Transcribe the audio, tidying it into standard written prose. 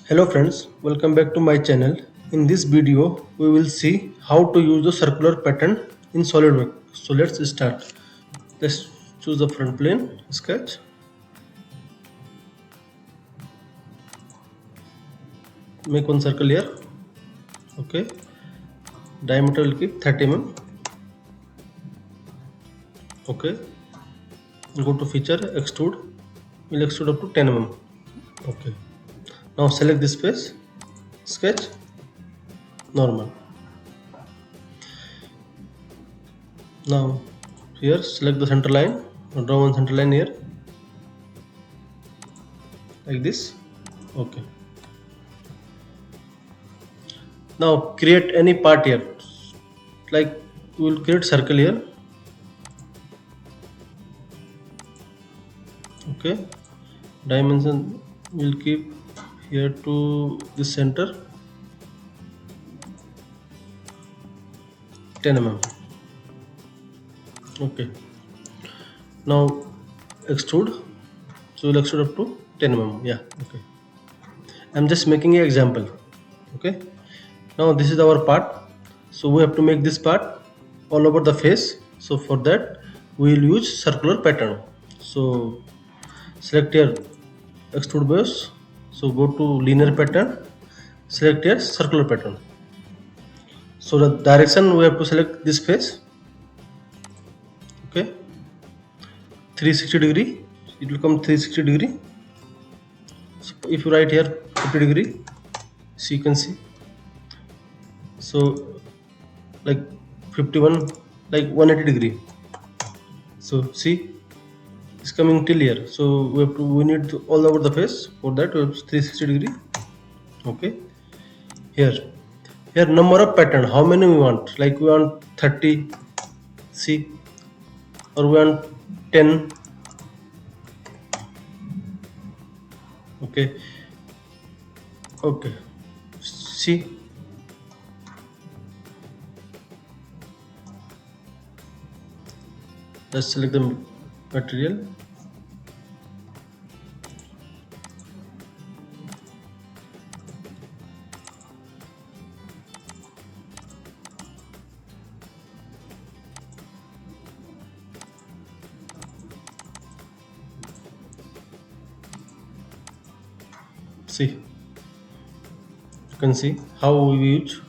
Hello friends, welcome back to my channel. In this video, we will see how to use the circular pattern in SolidWorks. So let's start. Let's choose the front plane, sketch. Make one circle here. Okay. Diameter will keep 30 mm. Okay. Go to feature, extrude. We'll extrude up to 10 mm. Okay. Now select this face, sketch, normal. Now here select the center line, draw one center line here, like this. Okay. Now create any part here, like we will create circle here. Okay, dimension will keep here to the center 10 mm. Okay, now extrude, so we'll extrude up to 10 mm. Yeah, okay, I'm just making an example. Okay, now this is our part, so we have to make this part all over the face. So for that we will use circular pattern. So select here extrude base, so go to linear pattern, select here circular pattern. So the direction we have to select this face. Okay, 360 degree, it will come 360 degree. So if you write here 50 degree, so you can see, so like 51, like 180 degree. So see, it's coming till here, so we need to all over the face. For that we have 360 degree. Okay, here number of pattern, how many we want, like we want 30, see, or we want 10. Okay, see, let's select the material. See, you can see how we use